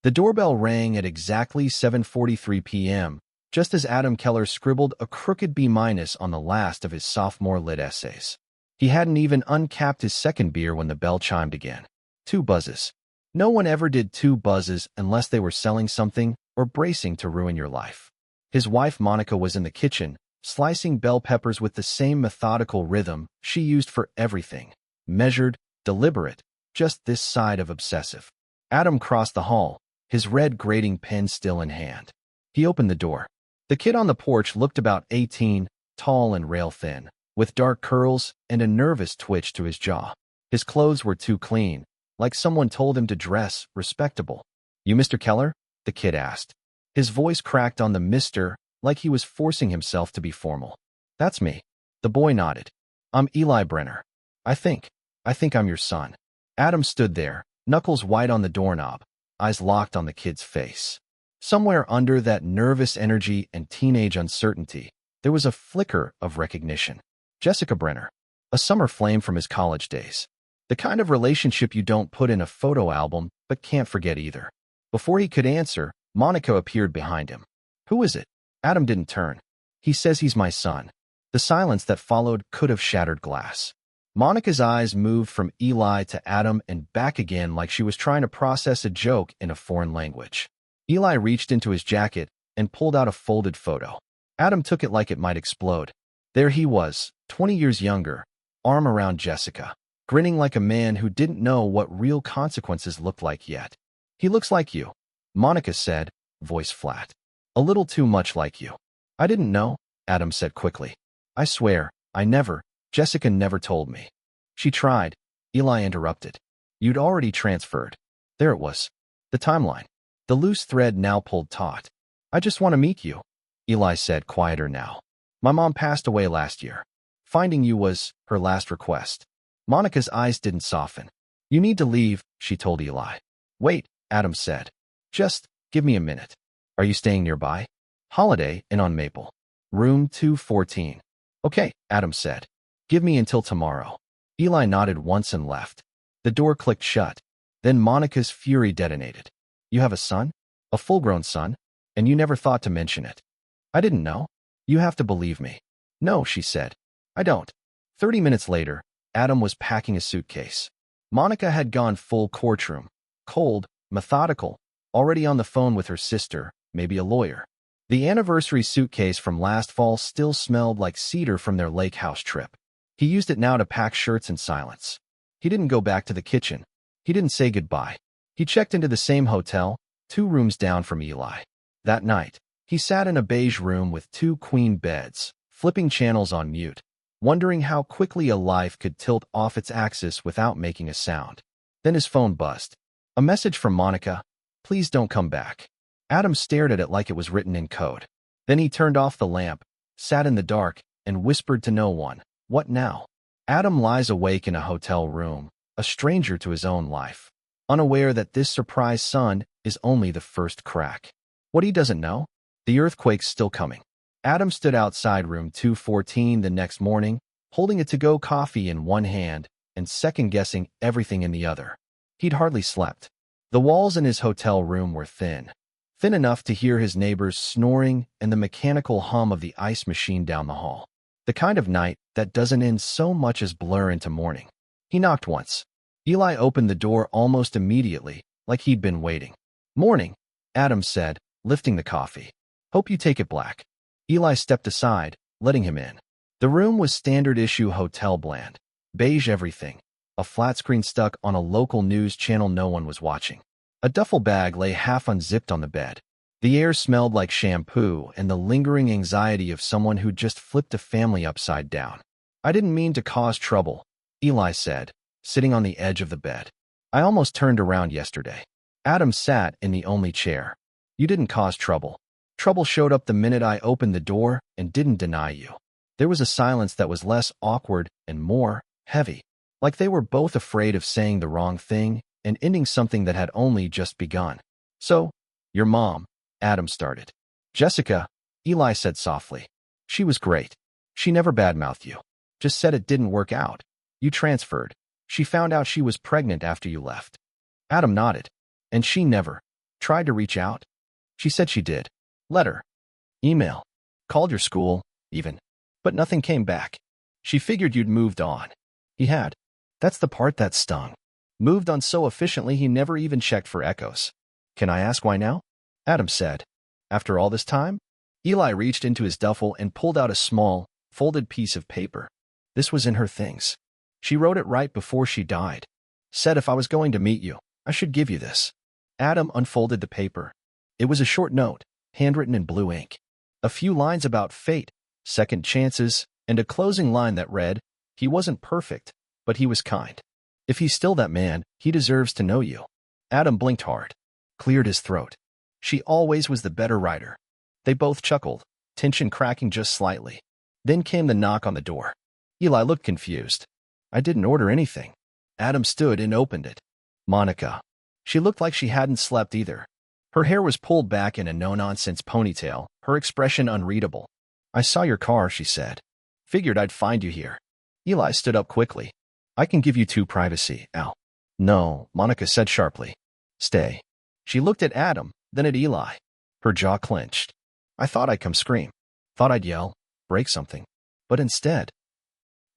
The doorbell rang at exactly 7:43 p.m., just as Adam Keller scribbled a crooked B- on the last of his sophomore lit essays. He hadn't even uncapped his second beer when the bell chimed again. 2 buzzes. No one ever did 2 buzzes unless they were selling something or bracing to ruin your life. His wife Monica was in the kitchen, slicing bell peppers with the same methodical rhythm she used for everything. Measured, deliberate, just this side of obsessive. Adam crossed the hall, his red grading pen still in hand. He opened the door. The kid on the porch looked about 18, tall and rail-thin, with dark curls and a nervous twitch to his jaw. His clothes were too clean, like someone told him to dress respectable. "You Mr. Keller?" the kid asked. His voice cracked on the Mr., like he was forcing himself to be formal. "That's me." The boy nodded. "I'm Eli Brenner. I think I'm your son." Adam stood there, knuckles white on the doorknob, eyes locked on the kid's face. Somewhere under that nervous energy and teenage uncertainty, there was a flicker of recognition. Jessica Brenner, a summer flame from his college days. The kind of relationship you don't put in a photo album but can't forget either. Before he could answer, Monica appeared behind him. "Who is it?" Adam didn't turn. "He says he's my son." The silence that followed could have shattered glass. Monica's eyes moved from Eli to Adam and back again like she was trying to process a joke in a foreign language. Eli reached into his jacket and pulled out a folded photo. Adam took it like it might explode. There he was, 20 years younger, arm around Jessica, grinning like a man who didn't know what real consequences looked like yet. "He looks like you," Monica said, voice flat. "A little too much like you." "I didn't know," Adam said quickly. "I swear, Jessica never told me." "She tried," Eli interrupted. "You'd already transferred." There it was. The timeline. The loose thread now pulled taut. "I just want to meet you," Eli said, quieter now. "My mom passed away last year. Finding you was her last request." Monica's eyes didn't soften. "You need to leave," she told Eli. "Wait," Adam said. "Just give me a minute." "Are you staying nearby?" "Holiday Inn on Maple. Room 214. "Okay," Adam said. "Give me until tomorrow." Eli nodded once and left. The door clicked shut. Then Monica's fury detonated. "You have a son? A full-grown son? And you never thought to mention it." "I didn't know. You have to believe me." "No," she said. "I don't." 30 minutes later, Adam was packing a suitcase. Monica had gone full courtroom. Cold, methodical, already on the phone with her sister, maybe a lawyer. The anniversary suitcase from last fall still smelled like cedar from their lake house trip. He used it now to pack shirts in silence. He didn't go back to the kitchen. He didn't say goodbye. He checked into the same hotel, 2 rooms down from Eli. That night, he sat in a beige room with 2 queen beds, flipping channels on mute, wondering how quickly a life could tilt off its axis without making a sound. Then his phone buzzed. A message from Monica. "Please don't come back." Adam stared at it like it was written in code. Then he turned off the lamp, sat in the dark, and whispered to no one, "What now?" Adam lies awake in a hotel room, a stranger to his own life, unaware that this surprise son is only the first crack. What he doesn't know? The earthquake's still coming. Adam stood outside room 214 the next morning, holding a to-go coffee in one hand and second-guessing everything in the other. He'd hardly slept. The walls in his hotel room were thin enough to hear his neighbors snoring and the mechanical hum of the ice machine down the hall. The kind of night that doesn't end so much as blur into morning. He knocked once. Eli opened the door almost immediately, like he'd been waiting. "Morning," Adam said, lifting the coffee. "Hope you take it black." Eli stepped aside, letting him in. The room was standard-issue hotel bland. Beige everything. A flat screen stuck on a local news channel no one was watching. A duffel bag lay half unzipped on the bed. The air smelled like shampoo and the lingering anxiety of someone who'd just flipped a family upside down. "I didn't mean to cause trouble," Eli said, sitting on the edge of the bed. "I almost turned around yesterday." Adam sat in the only chair. "You didn't cause trouble. Trouble showed up the minute I opened the door and didn't deny you." There was a silence that was less awkward and more heavy, like they were both afraid of saying the wrong thing and ending something that had only just begun. "So, your mom," Adam started. "Jessica," Eli said softly. "She was great. She never badmouthed you. Just said it didn't work out. You transferred. She found out she was pregnant after you left." Adam nodded. "And she never." Tried to reach out? She said she did. Letter. Email. Called your school, even. But nothing came back. She figured you'd moved on. He had. That's the part that stung. Moved on so efficiently he never even checked for echoes. Can I ask why now? Adam said. After all this time? Eli reached into his duffel and pulled out a small, folded piece of paper. This was in her things. She wrote it right before she died. Said if I was going to meet you, I should give you this. Adam unfolded the paper. It was a short note, handwritten in blue ink. A few lines about fate, second chances, and a closing line that read, he wasn't perfect, but he was kind. If he's still that man, he deserves to know you. Adam blinked hard, cleared his throat. She always was the better writer. They both chuckled, tension cracking just slightly. Then came the knock on the door. Eli looked confused. I didn't order anything. Adam stood and opened it. Monica. She looked like she hadn't slept either. Her hair was pulled back in a no-nonsense ponytail, her expression unreadable. I saw your car, she said. Figured I'd find you here. Eli stood up quickly. I can give you 2 privacy, Al. No, Monica said sharply. Stay. She looked at Adam, then at Eli. Her jaw clenched. I thought I'd come scream. Thought I'd yell, break something. But instead,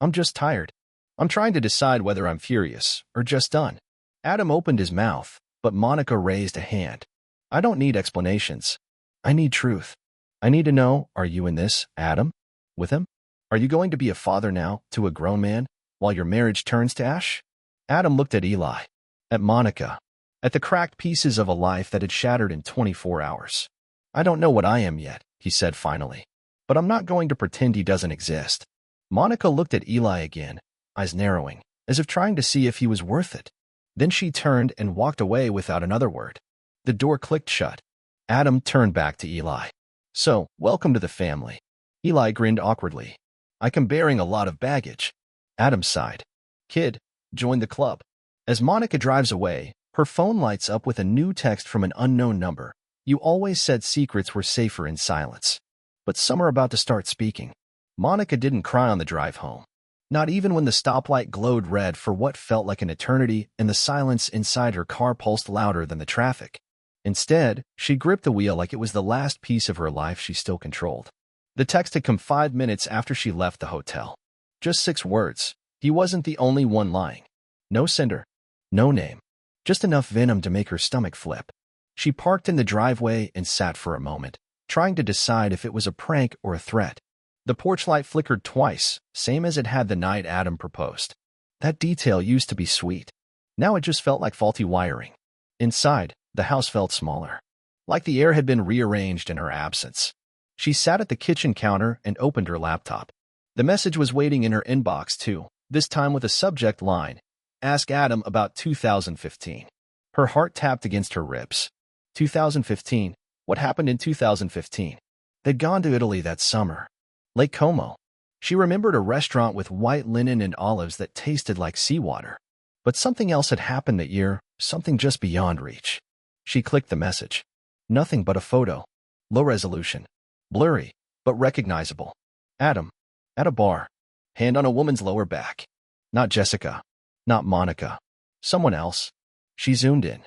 I'm just tired. I'm trying to decide whether I'm furious or just done. Adam opened his mouth, but Monica raised a hand. I don't need explanations. I need truth. I need to know, are you in this, Adam? With him? Are you going to be a father now to a grown man while your marriage turns to ash? Adam looked at Eli, at Monica, at the cracked pieces of a life that had shattered in 24 hours. I don't know what I am yet, he said finally, but I'm not going to pretend he doesn't exist. Monica looked at Eli again, eyes narrowing, as if trying to see if he was worth it. Then she turned and walked away without another word. The door clicked shut. Adam turned back to Eli. So, welcome to the family. Eli grinned awkwardly. I come bearing a lot of baggage. Adam sighed. Kid, join the club. As Monica drives away, her phone lights up with a new text from an unknown number. You always said secrets were safer in silence. But some are about to start speaking. Monica didn't cry on the drive home. Not even when the stoplight glowed red for what felt like an eternity and the silence inside her car pulsed louder than the traffic. Instead, she gripped the wheel like it was the last piece of her life she still controlled. The text had come 5 minutes after she left the hotel. Just 6 words. He wasn't the only one lying. No sender. No name. Just enough venom to make her stomach flip. She parked in the driveway and sat for a moment, trying to decide if it was a prank or a threat. The porch light flickered twice, same as it had the night Adam proposed. That detail used to be sweet. Now it just felt like faulty wiring. Inside, the house felt smaller, like the air had been rearranged in her absence. She sat at the kitchen counter and opened her laptop. The message was waiting in her inbox too, this time with a subject line, Ask Adam about 2015. Her heart tapped against her ribs. 2015? What happened in 2015? They'd gone to Italy that summer. Lake Como. She remembered a restaurant with white linen and olives that tasted like seawater. But something else had happened that year, something just beyond reach. She clicked the message. Nothing but a photo. Low resolution. Blurry, but recognizable. Adam. At a bar. Hand on a woman's lower back. Not Jessica. Not Monica. Someone else. She zoomed in.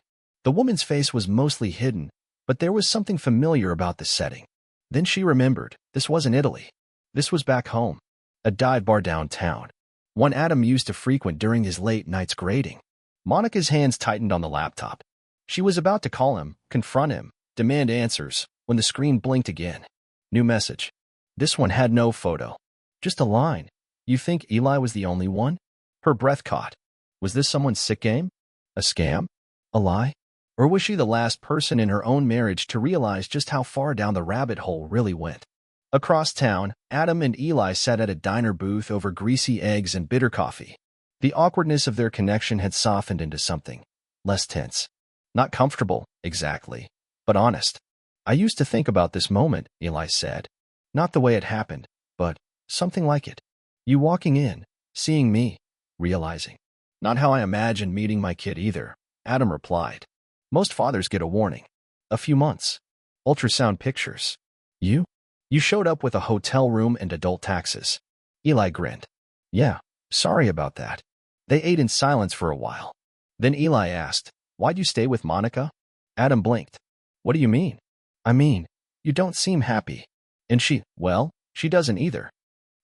The woman's face was mostly hidden, but there was something familiar about the setting. Then she remembered, this wasn't Italy. This was back home. A dive bar downtown. One Adam used to frequent during his late nights grading. Monica's hands tightened on the laptop. She was about to call him, confront him, demand answers, when the screen blinked again. New message. This one had no photo. Just a line. You think Eli was the only one? Her breath caught. Was this someone's sick game? A scam? A lie? Or was she the last person in her own marriage to realize just how far down the rabbit hole really went? Across town, Adam and Eli sat at a diner booth over greasy eggs and bitter coffee. The awkwardness of their connection had softened into something less tense. Not comfortable, exactly, but honest. I used to think about this moment, Eli said. Not the way it happened, but something like it. You walking in, seeing me, realizing. Not how I imagined meeting my kid either, Adam replied. Most fathers get a warning. A few months. Ultrasound pictures. You? You showed up with a hotel room and adult taxes. Eli grinned. Yeah, sorry about that. They ate in silence for a while. Then Eli asked, Why'd you stay with Monica? Adam blinked. What do you mean? I mean, you don't seem happy. And well, she doesn't either.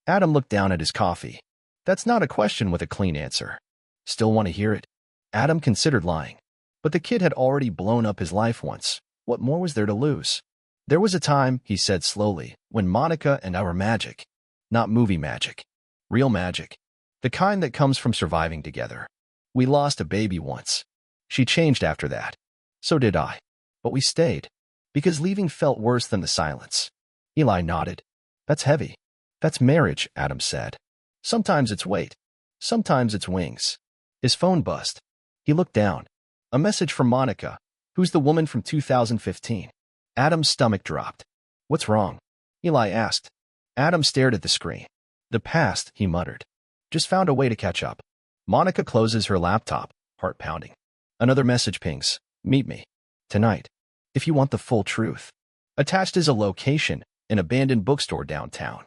Adam looked down at his coffee. That's not a question with a clean answer. Still want to hear it? Adam considered lying. But the kid had already blown up his life once. What more was there to lose? There was a time, he said slowly, when Monica and I were magic. Not movie magic. Real magic. The kind that comes from surviving together. We lost a baby once. She changed after that. So did I. But we stayed. Because leaving felt worse than the silence. Eli nodded. That's heavy. That's marriage, Adam said. Sometimes it's weight. Sometimes it's wings. His phone buzzed. He looked down. A message from Monica, who's the woman from 2015. Adam's stomach dropped. What's wrong? Eli asked. Adam stared at the screen. The past, he muttered. Just found a way to catch up. Monica closes her laptop, heart pounding. Another message pings. Meet me. Tonight. If you want the full truth. Attached is a location, an abandoned bookstore downtown.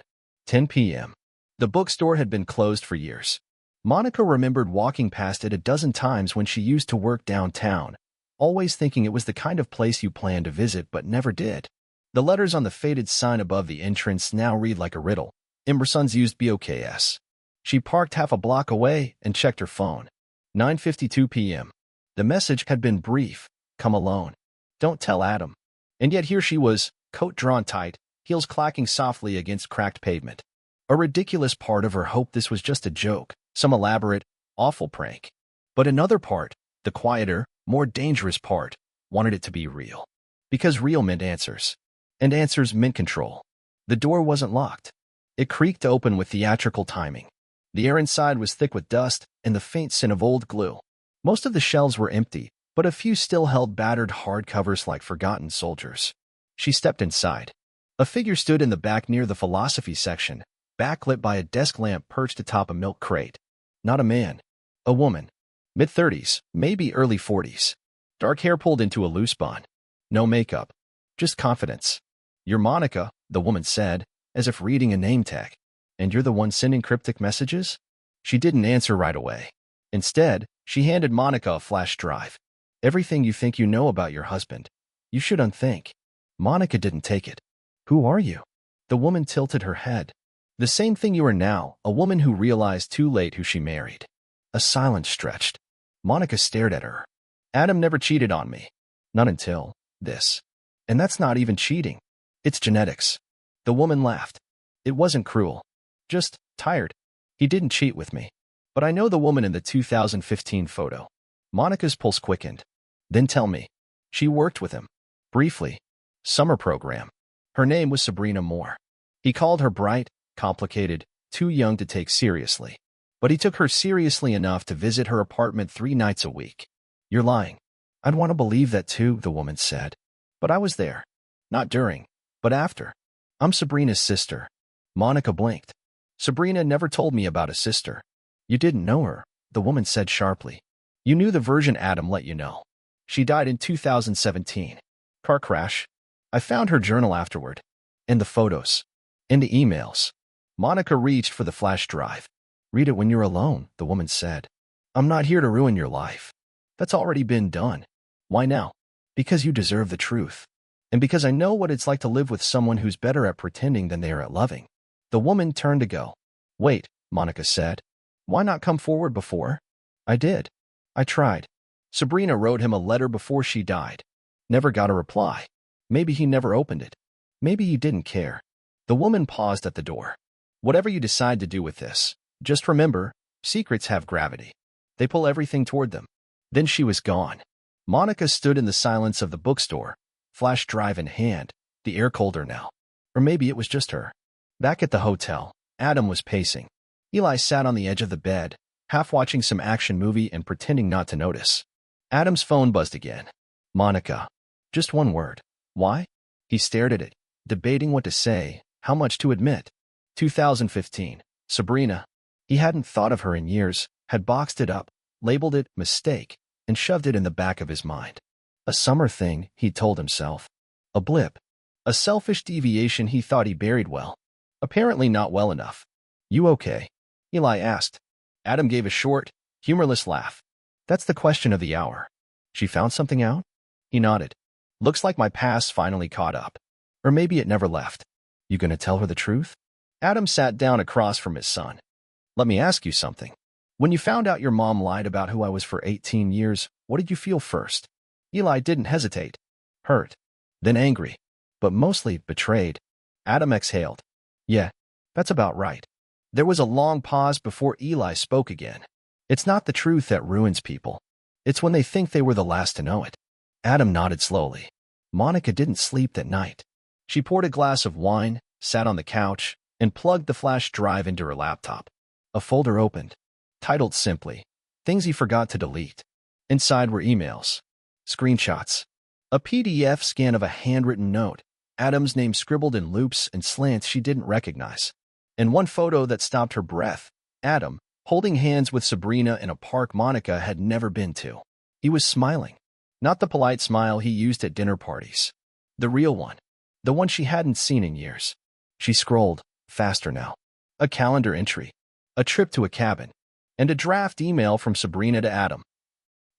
10 p.m. The bookstore had been closed for years. Monica remembered walking past it a dozen times when she used to work downtown, always thinking it was the kind of place you planned to visit but never did. The letters on the faded sign above the entrance now read like a riddle. Emerson's used BOKS. She parked half a block away and checked her phone. 9:52 p.m. The message had been brief. Come alone. Don't tell Adam. And yet here she was, coat drawn tight, heels clacking softly against cracked pavement. A ridiculous part of her hoped this was just a joke, some elaborate, awful prank. But another part, the quieter, more dangerous part, wanted it to be real. Because real meant answers. And answers meant control. The door wasn't locked. It creaked open with theatrical timing. The air inside was thick with dust and the faint scent of old glue. Most of the shelves were empty, but a few still held battered hardcovers like forgotten soldiers. She stepped inside. A figure stood in the back near the philosophy section, backlit by a desk lamp perched atop a milk crate. Not a man. A woman. Mid-30s, maybe early 40s. Dark hair pulled into a loose bun. No makeup. Just confidence. You're Monica, the woman said, as if reading a name tag. And you're the one sending cryptic messages? She didn't answer right away. Instead, she handed Monica a flash drive. Everything you think you know about your husband. You should unthink. Monica didn't take it. Who are you? The woman tilted her head. The same thing you are now, a woman who realized too late who she married. A silence stretched. Monica stared at her. Adam never cheated on me. Not until this. And that's not even cheating. It's genetics. The woman laughed. It wasn't cruel. Just tired. He didn't cheat with me. But I know the woman in the 2015 photo. Monica's pulse quickened. Then tell me. She worked with him. Briefly. Summer program. Her name was Sabrina Moore. He called her bright, complicated, too young to take seriously. But he took her seriously enough to visit her apartment 3 nights a week. You're lying. I'd want to believe that too, the woman said. But I was there. Not during, but after. I'm Sabrina's sister. Monica blinked. Sabrina never told me about a sister. You didn't know her, the woman said sharply. You knew the version Adam let you know. She died in 2017. Car crash. I found her journal afterward. And the photos. And the emails. Monica reached for the flash drive. Read it when you're alone, the woman said. I'm not here to ruin your life. That's already been done. Why now? Because you deserve the truth. And because I know what it's like to live with someone who's better at pretending than they are at loving. The woman turned to go. Wait, Monica said. Why not come forward before? I did. I tried. Sabrina wrote him a letter before she died. Never got a reply. Maybe he never opened it. Maybe he didn't care. The woman paused at the door. Whatever you decide to do with this, just remember, secrets have gravity. They pull everything toward them. Then she was gone. Monica stood in the silence of the bookstore, flash drive in hand, the air colder now. Or maybe it was just her. Back at the hotel, Adam was pacing. Eli sat on the edge of the bed, half watching some action movie and pretending not to notice. Adam's phone buzzed again. Monica. Just one word. Why? He stared at it, debating what to say, how much to admit. 2015. Sabrina. He hadn't thought of her in years, had boxed it up, labeled it mistake, and shoved it in the back of his mind. A summer thing, he told himself. A blip. A selfish deviation he thought he buried well. Apparently not well enough. You okay? Eli asked. Adam gave a short, humorless laugh. That's the question of the hour. She found something out? He nodded. Looks like my past finally caught up. Or maybe it never left. You gonna tell her the truth? Adam sat down across from his son. Let me ask you something. When you found out your mom lied about who I was for 18 years, what did you feel first? Eli didn't hesitate. Hurt. Then angry. But mostly betrayed. Adam exhaled. Yeah, that's about right. There was a long pause before Eli spoke again. It's not the truth that ruins people. It's when they think they were the last to know it. Adam nodded slowly. Monica didn't sleep that night. She poured a glass of wine, sat on the couch, and plugged the flash drive into her laptop. A folder opened, titled simply, Things He Forgot to Delete. Inside were emails, screenshots, a PDF scan of a handwritten note, Adam's name scribbled in loops and slants she didn't recognize, and one photo that stopped her breath, Adam, holding hands with Sabrina in a park Monica had never been to. He was smiling. Not the polite smile he used at dinner parties. The real one. The one she hadn't seen in years. She scrolled, faster now. A calendar entry. A trip to a cabin. And a draft email from Sabrina to Adam.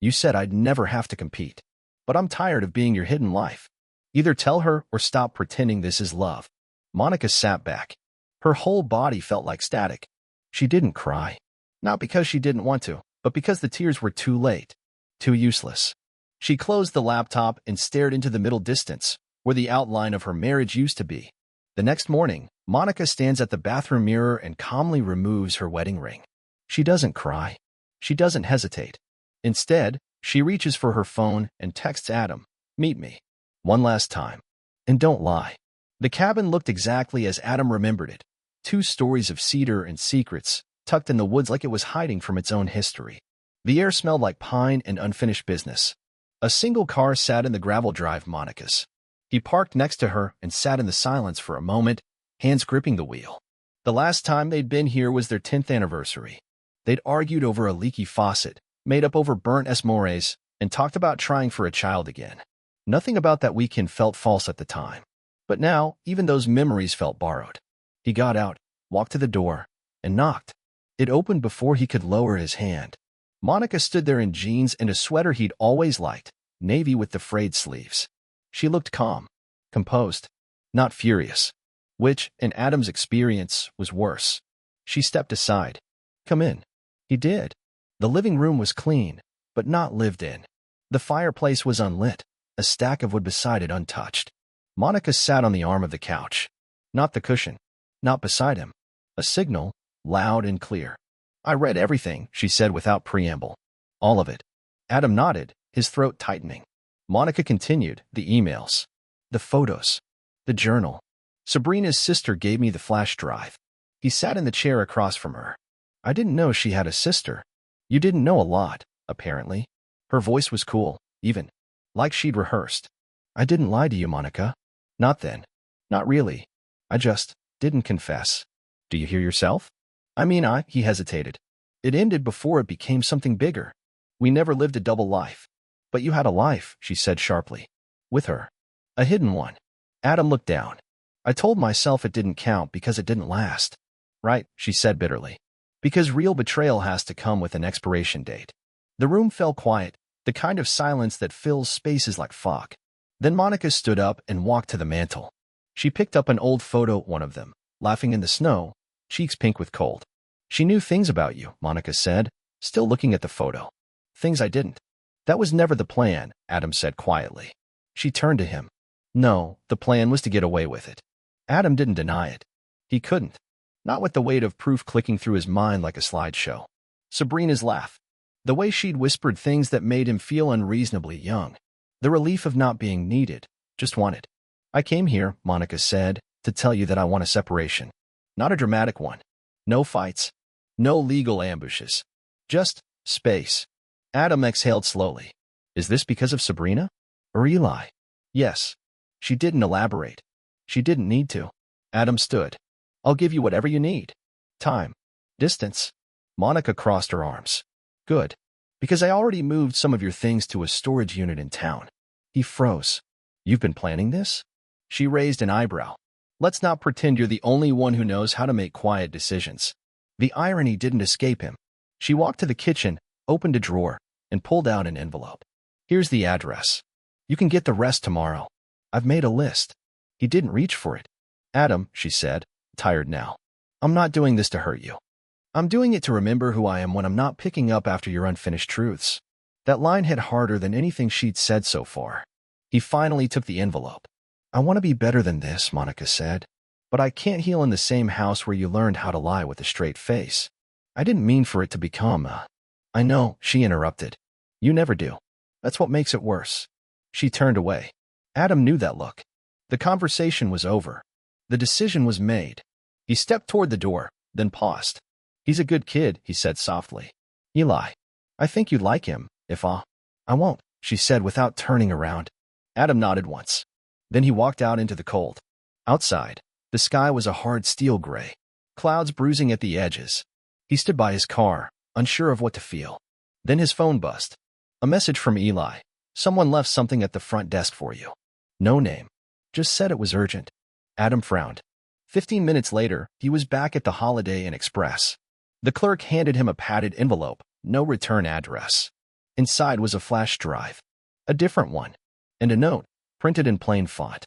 You said I'd never have to compete. But I'm tired of being your hidden life. Either tell her or stop pretending this is love. Monica sat back. Her whole body felt like static. She didn't cry. Not because she didn't want to, but because the tears were too late. Too useless. She closed the laptop and stared into the middle distance, where the outline of her marriage used to be. The next morning, Monica stands at the bathroom mirror and calmly removes her wedding ring. She doesn't cry. She doesn't hesitate. Instead, she reaches for her phone and texts Adam, "Meet me. One last time. And don't lie." The cabin looked exactly as Adam remembered it. 2 stories of cedar and secrets, tucked in the woods like it was hiding from its own history. The air smelled like pine and unfinished business. A single car sat in the gravel drive Monica's. He parked next to her and sat in the silence for a moment, hands gripping the wheel. The last time they'd been here was their 10th anniversary. They'd argued over a leaky faucet, made up over burnt esmores, and talked about trying for a child again. Nothing about that weekend felt false at the time. But now, even those memories felt borrowed. He got out, walked to the door, and knocked. It opened before he could lower his hand. Monica stood there in jeans and a sweater he'd always liked, navy with the frayed sleeves. She looked calm, composed, not furious, which, in Adam's experience, was worse. She stepped aside. "Come in." He did. The living room was clean, but not lived in. The fireplace was unlit, a stack of wood beside it untouched. Monica sat on the arm of the couch. Not the cushion. Not beside him. A signal, loud and clear. "I read everything," she said without preamble. "All of it." Adam nodded, his throat tightening. Monica continued, "The emails. The photos. The journal. Sabrina's sister gave me the flash drive." He sat in the chair across from her. "I didn't know she had a sister." "You didn't know a lot, apparently." Her voice was cool, even. Like she'd rehearsed. "I didn't lie to you, Monica." "Not then." "Not really. I just didn't confess." "Do you hear yourself?" He hesitated. "It ended before it became something bigger. We never lived a double life." "But you had a life," she said sharply. "With her. A hidden one." Adam looked down. "I told myself it didn't count because it didn't last." "Right," she said bitterly. "Because real betrayal has to come with an expiration date." The room fell quiet, the kind of silence that fills spaces like fog. Then Monica stood up and walked to the mantel. She picked up an old photo, one of them, laughing in the snow, cheeks pink with cold. "She knew things about you," Monica said, still looking at the photo. "Things I didn't." "That was never the plan," Adam said quietly. She turned to him. "No, the plan was to get away with it." Adam didn't deny it. He couldn't. Not with the weight of proof clicking through his mind like a slideshow. Sabrina's laugh. The way she'd whispered things that made him feel unreasonably young. The relief of not being needed, just wanted. "I came here," Monica said, "to tell you that I want a separation. Not a dramatic one. No fights. No legal ambushes. Just space." Adam exhaled slowly. "Is this because of Sabrina? Or Eli?" "Yes." She didn't elaborate. She didn't need to. Adam stood. "I'll give you whatever you need. Time. Distance." Monica crossed her arms. "Good. Because I already moved some of your things to a storage unit in town." He froze. "You've been planning this?" She raised an eyebrow. "Let's not pretend you're the only one who knows how to make quiet decisions." The irony didn't escape him. She walked to the kitchen, opened a drawer, and pulled out an envelope. "Here's the address." You can get the rest tomorrow. I've made a list. He didn't reach for it. Adam, she said, tired now. I'm not doing this to hurt you. I'm doing it to remember who I am when I'm not picking up after your unfinished truths. That line hit harder than anything she'd said so far. He finally took the envelope. I want to be better than this, Monica said. But I can't heal in the same house where you learned how to lie with a straight face. I didn't mean for it to become a... I know, she interrupted. You never do. That's what makes it worse. She turned away. Adam knew that look. The conversation was over. The decision was made. He stepped toward the door, then paused. He's a good kid, he said softly. Eli, I think you'd like him, if I won't, she said without turning around. Adam nodded once. Then he walked out into the cold. Outside, the sky was a hard steel gray, clouds bruising at the edges. He stood by his car, unsure of what to feel. Then his phone buzzed. A message from Eli. Someone left something at the front desk for you. No name. Just said it was urgent. Adam frowned. 15 minutes later, he was back at the Holiday Inn Express. The clerk handed him a padded envelope, no return address. Inside was a flash drive. A different one. And a note, printed in plain font.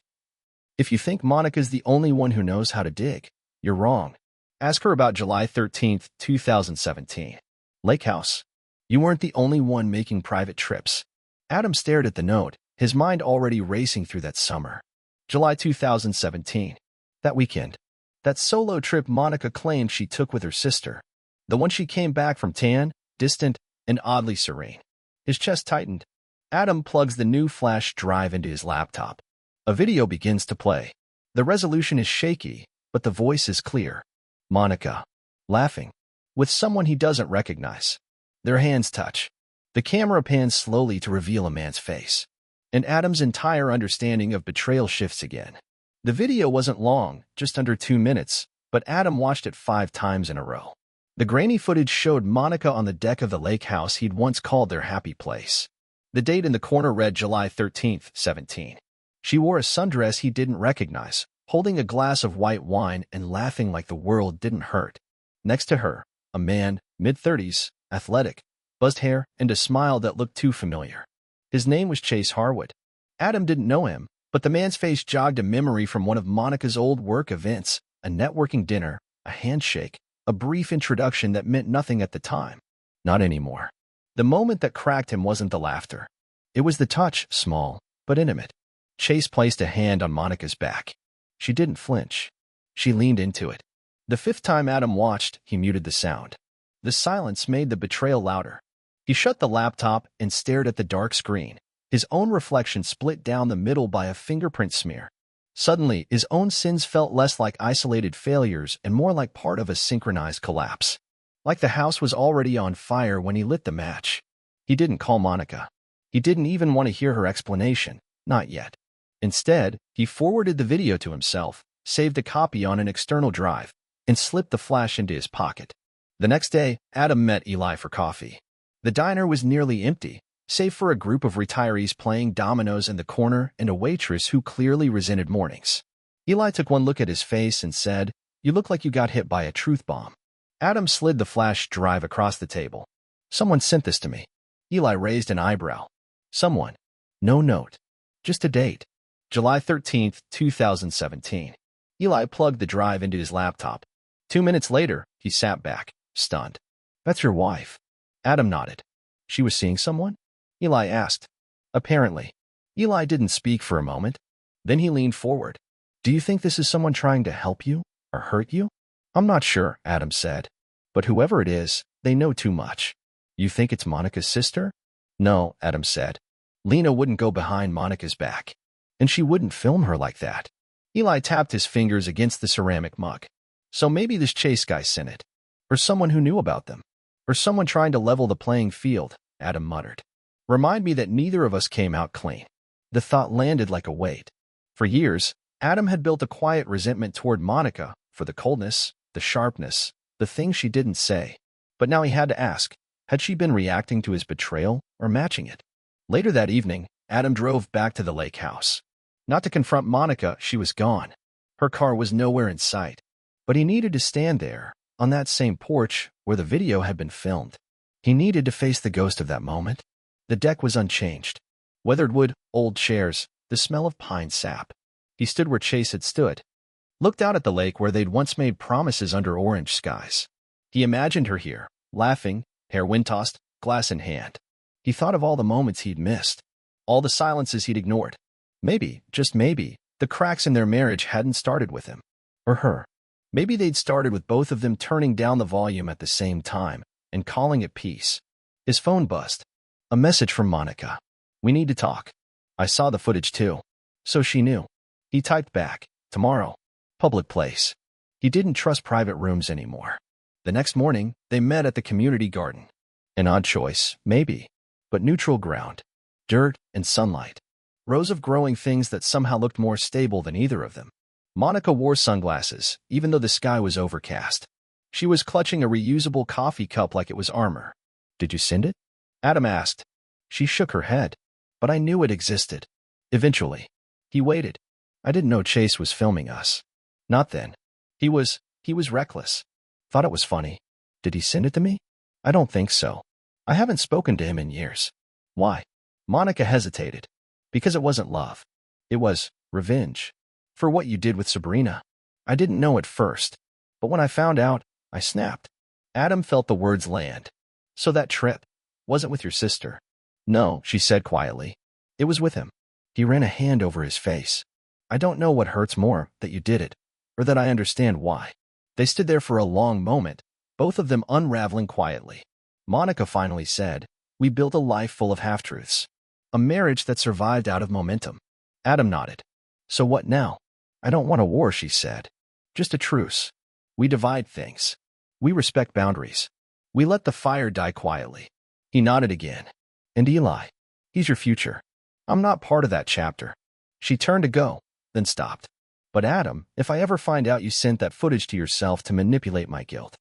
If you think Monica's the only one who knows how to dig, you're wrong. Ask her about July 13th, 2017. Lake House. You weren't the only one making private trips. Adam stared at the note, his mind already racing through that summer. July 2017. That weekend. That solo trip Monica claimed she took with her sister. The one she came back from tan, distant, and oddly serene. His chest tightened. Adam plugs the new flash drive into his laptop. A video begins to play. The resolution is shaky, but the voice is clear. Monica. Laughing. With someone he doesn't recognize. Their hands touch. The camera pans slowly to reveal a man's face. And Adam's entire understanding of betrayal shifts again. The video wasn't long, just under 2 minutes, but Adam watched it 5 times in a row. The grainy footage showed Monica on the deck of the lake house he'd once called their happy place. The date in the corner read July 13th, 17. She wore a sundress he didn't recognize, holding a glass of white wine and laughing like the world didn't hurt. Next to her, a man, mid-30s, athletic, buzzed hair, and a smile that looked too familiar. His name was Chase Harwood. Adam didn't know him, but the man's face jogged a memory from one of Monica's old work events, a networking dinner, a handshake, a brief introduction that meant nothing at the time. Not anymore. The moment that cracked him wasn't the laughter. It was the touch, small, but intimate. Chase placed a hand on Monica's back. She didn't flinch. She leaned into it. The 5th time Adam watched, he muted the sound. The silence made the betrayal louder. He shut the laptop and stared at the dark screen, his own reflection split down the middle by a fingerprint smear. Suddenly, his own sins felt less like isolated failures and more like part of a synchronized collapse. Like the house was already on fire when he lit the match. He didn't call Monica. He didn't even want to hear her explanation, not yet. Instead, he forwarded the video to himself, saved a copy on an external drive, and slipped the flash into his pocket. The next day, Adam met Eli for coffee. The diner was nearly empty, save for a group of retirees playing dominoes in the corner and a waitress who clearly resented mornings. Eli took one look at his face and said, "You look like you got hit by a truth bomb." Adam slid the flash drive across the table. "Someone sent this to me." Eli raised an eyebrow. "Someone." No note. Just a date. July 13th, 2017. Eli plugged the drive into his laptop. 2 minutes later, he sat back, stunned. "That's your wife." Adam nodded. "She was seeing someone?" Eli asked. "Apparently." Eli didn't speak for a moment. Then he leaned forward. "Do you think this is someone trying to help you or hurt you?" "I'm not sure," Adam said. "But whoever it is, they know too much." "You think it's Monica's sister?" "No," Adam said. "Lena wouldn't go behind Monica's back. And she wouldn't film her like that." Eli tapped his fingers against the ceramic mug. "So maybe this Chase guy sent it. Or someone who knew about them. Or someone trying to level the playing field," Adam muttered. "Remind me that neither of us came out clean." The thought landed like a weight. For years, Adam had built a quiet resentment toward Monica for the coldness, the sharpness, the things she didn't say. But now he had to ask, had she been reacting to his betrayal or matching it? Later that evening, Adam drove back to the lake house. Not to confront Monica, she was gone. Her car was nowhere in sight. But he needed to stand there, on that same porch where the video had been filmed. He needed to face the ghost of that moment. The deck was unchanged. Weathered wood, old chairs, the smell of pine sap. He stood where Chase had stood, looked out at the lake where they'd once made promises under orange skies. He imagined her here, laughing, hair wind-tossed, glass in hand. He thought of all the moments he'd missed, all the silences he'd ignored. Maybe, just maybe, the cracks in their marriage hadn't started with him. Or her. Maybe they'd started with both of them turning down the volume at the same time and calling it peace. His phone buzzed. A message from Monica. "We need to talk." "I saw the footage too." So she knew. He typed back, "Tomorrow. Public place." He didn't trust private rooms anymore. The next morning, they met at the community garden. An odd choice, maybe, but neutral ground. Dirt and sunlight. Rows of growing things that somehow looked more stable than either of them. Monica wore sunglasses, even though the sky was overcast. She was clutching a reusable coffee cup like it was armor. "Did you send it?" Adam asked. She shook her head. "But I knew it existed." Eventually. He waited. "I didn't know Chase was filming us." "Not then. He was reckless." "Thought it was funny." "Did he send it to me?" "I don't think so. I haven't spoken to him in years." "Why?" Monica hesitated. "Because it wasn't love. It was revenge. For what you did with Sabrina." "I didn't know at first. But when I found out, I snapped." Adam felt the words land. "So that trip wasn't with your sister?" "No," she said quietly. "It was with him." He ran a hand over his face. "I don't know what hurts more, that you did it, or that I understand why." They stood there for a long moment, both of them unraveling quietly. Monica finally said, "We built a life full of half-truths. A marriage that survived out of momentum." Adam nodded. "So what now?" "I don't want a war," she said. "Just a truce. We divide things. We respect boundaries. We let the fire die quietly." He nodded again. "And Eli? He's your future. I'm not part of that chapter." She turned to go, then stopped. "But Adam, if I ever find out you sent that footage to yourself to manipulate my guilt,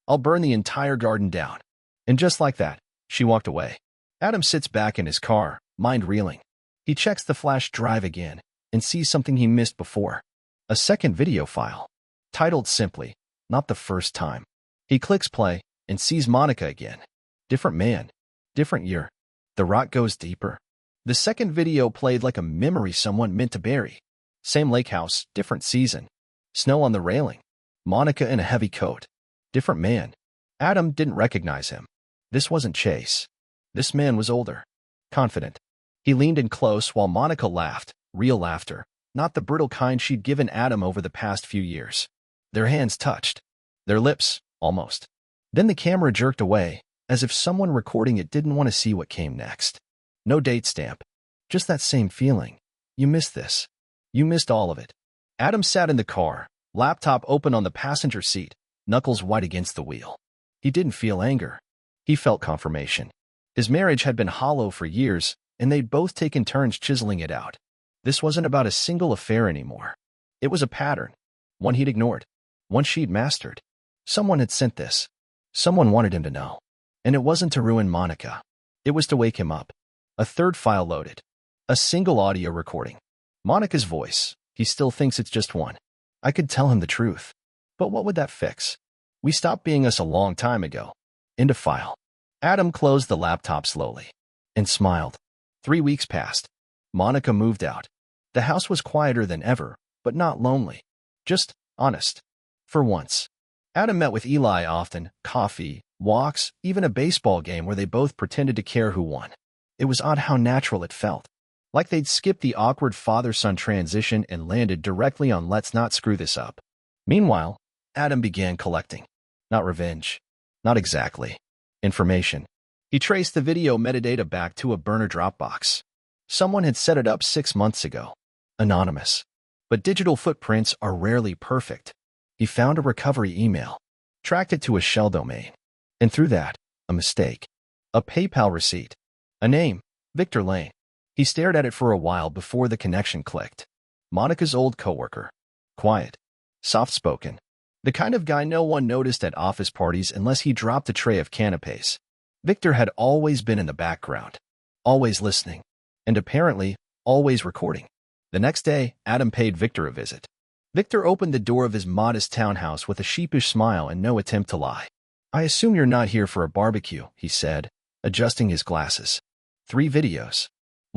I'll burn the entire garden down." And just like that, she walked away. Adam sits back in his car, mind reeling. He checks the flash drive again and sees something he missed before. A second video file, titled simply, "Not the First Time." He clicks play and sees Monica again. Different man, different year. The rot goes deeper. The second video played like a memory someone meant to bury. Same lake house, different season. Snow on the railing. Monica in a heavy coat. Different man. Adam didn't recognize him. This wasn't Chase. This man was older. Confident. He leaned in close while Monica laughed, real laughter, not the brittle kind she'd given Adam over the past few years. Their hands touched. Their lips, almost. Then the camera jerked away, as if someone recording it didn't want to see what came next. No date stamp. Just that same feeling. You missed this. You missed all of it. Adam sat in the car, laptop open on the passenger seat, knuckles white against the wheel. He didn't feel anger. He felt confirmation. His marriage had been hollow for years, and they'd both taken turns chiseling it out. This wasn't about a single affair anymore. It was a pattern. One he'd ignored. One she'd mastered. Someone had sent this. Someone wanted him to know. And it wasn't to ruin Monica. It was to wake him up. A third file loaded. A single audio recording. Monica's voice. He still thinks it's just one. "I could tell him the truth. But what would that fix? We stopped being us a long time ago." End of file. Adam closed the laptop slowly and smiled. 3 weeks passed. Monica moved out. The house was quieter than ever, but not lonely. Just honest. For once. Adam met with Eli often, coffee, walks, even a baseball game where they both pretended to care who won. It was odd how natural it felt. Like they'd skipped the awkward father-son transition and landed directly on "let's not screw this up." Meanwhile, Adam began collecting. Not revenge. Not exactly. Information. He traced the video metadata back to a burner Dropbox. Someone had set it up 6 months ago. Anonymous. But digital footprints are rarely perfect. He found a recovery email. Tracked it to a shell domain. And through that, a mistake. A PayPal receipt. A name. Victor Lane. He stared at it for a while before the connection clicked. Monica's old coworker. Quiet. Soft-spoken. The kind of guy no one noticed at office parties unless he dropped a tray of canapes. Victor had always been in the background. Always listening. And apparently, always recording. The next day, Adam paid Victor a visit. Victor opened the door of his modest townhouse with a sheepish smile and no attempt to lie. "I assume you're not here for a barbecue," he said, adjusting his glasses. 3 videos.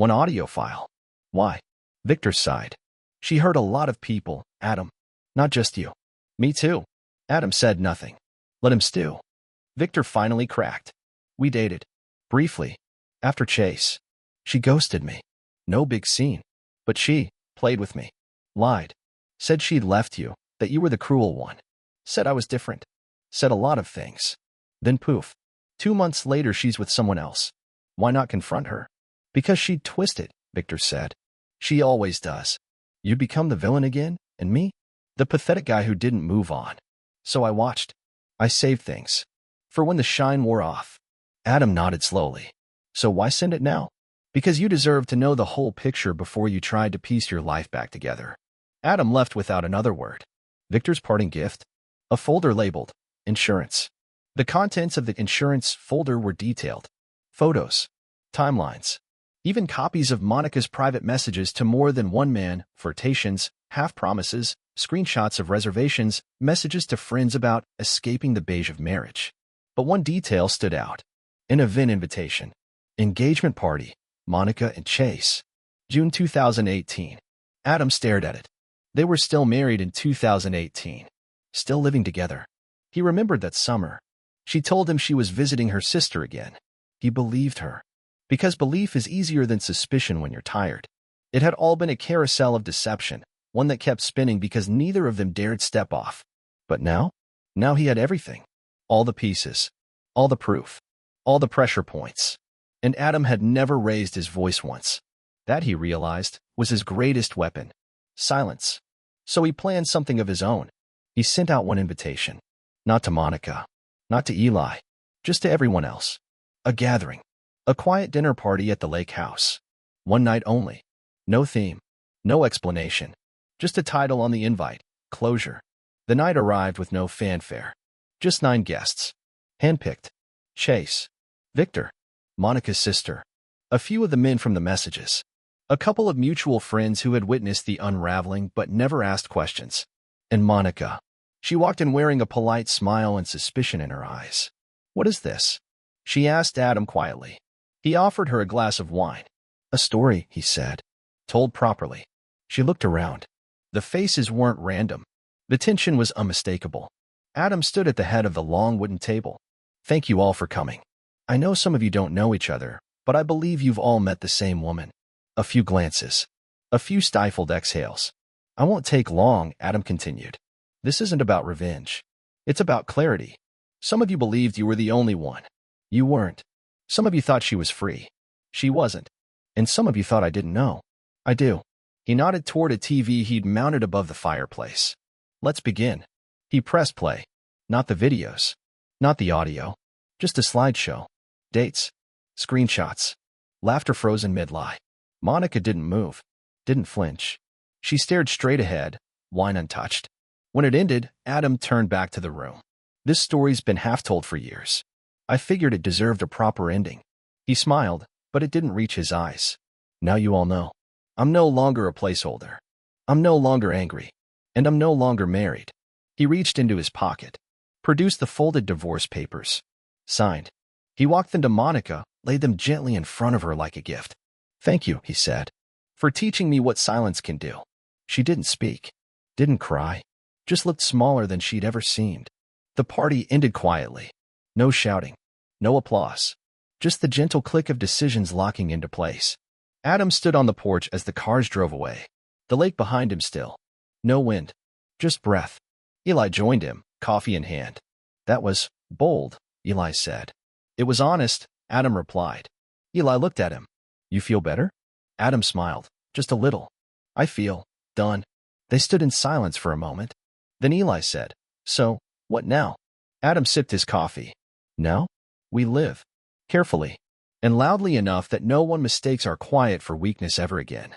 One audio file. Why? Victor sighed. She hurt a lot of people, Adam. Not just you. Me too. Adam said nothing. Let him stew. Victor finally cracked. We dated. Briefly. After Chase. She ghosted me. No big scene. But she played with me. Lied. Said she'd left you, that you were the cruel one. Said I was different. Said a lot of things. Then poof. 2 months later she's with someone else. Why not confront her? Because she'd twisted, Victor said. She always does. You'd become the villain again, and me? The pathetic guy who didn't move on. So I watched. I saved things. For when the shine wore off. Adam nodded slowly. So why send it now? Because you deserve to know the whole picture before you tried to piece your life back together. Adam left without another word. Victor's parting gift? A folder labeled Insurance. The contents of the insurance folder were detailed. Photos. Timelines. Even copies of Monica's private messages to more than one man, flirtations, half-promises, screenshots of reservations, messages to friends about escaping the beige of marriage. But one detail stood out. An event invitation. Engagement party. Monica and Chase. June 2018. Adam stared at it. They were still married in 2018. Still living together. He remembered that summer. She told him she was visiting her sister again. He believed her. Because belief is easier than suspicion when you're tired. It had all been a carousel of deception, one that kept spinning because neither of them dared step off. But now? Now he had everything. All the pieces. All the proof. All the pressure points. And Adam had never raised his voice once. That, he realized, was his greatest weapon. Silence. So he planned something of his own. He sent out one invitation. Not to Monica. Not to Eli. Just to everyone else. A gathering. A quiet dinner party at the lake house. One night only. No theme. No explanation. Just a title on the invite. Closure. The night arrived with no fanfare. Just 9 guests. Handpicked. Chase. Victor. Monica's sister. A few of the men from the messages. A couple of mutual friends who had witnessed the unraveling but never asked questions. And Monica. She walked in wearing a polite smile and suspicion in her eyes. What is this? She asked Adam quietly. He offered her a glass of wine. A story, he said. Told properly. She looked around. The faces weren't random. The tension was unmistakable. Adam stood at the head of the long wooden table. Thank you all for coming. I know some of you don't know each other, but I believe you've all met the same woman. A few glances. A few stifled exhales. I won't take long, Adam continued. This isn't about revenge. It's about clarity. Some of you believed you were the only one. You weren't. Some of you thought she was free. She wasn't. And some of you thought I didn't know. I do. He nodded toward a TV he'd mounted above the fireplace. Let's begin. He pressed play. Not the videos. Not the audio. Just a slideshow. Dates. Screenshots. Laughter frozen mid-lie. Monica didn't move. Didn't flinch. She stared straight ahead, wine untouched. When it ended, Adam turned back to the room. This story's been half told for years. I figured it deserved a proper ending. He smiled, but it didn't reach his eyes. Now you all know. I'm no longer a placeholder. I'm no longer angry. And I'm no longer married. He reached into his pocket. Produced the folded divorce papers. Signed. He walked them to Monica, laid them gently in front of her like a gift. Thank you, he said, for teaching me what silence can do. She didn't speak. Didn't cry. Just looked smaller than she'd ever seemed. The party ended quietly. No shouting. No applause. Just the gentle click of decisions locking into place. Adam stood on the porch as the cars drove away. The lake behind him still. No wind. Just breath. Eli joined him, coffee in hand. That was bold, Eli said. It was honest, Adam replied. Eli looked at him. You feel better? Adam smiled. Just a little. I feel done. They stood in silence for a moment. Then Eli said, So, what now? Adam sipped his coffee. Now? We live. Carefully. And loudly enough that no one mistakes our quiet for weakness ever again.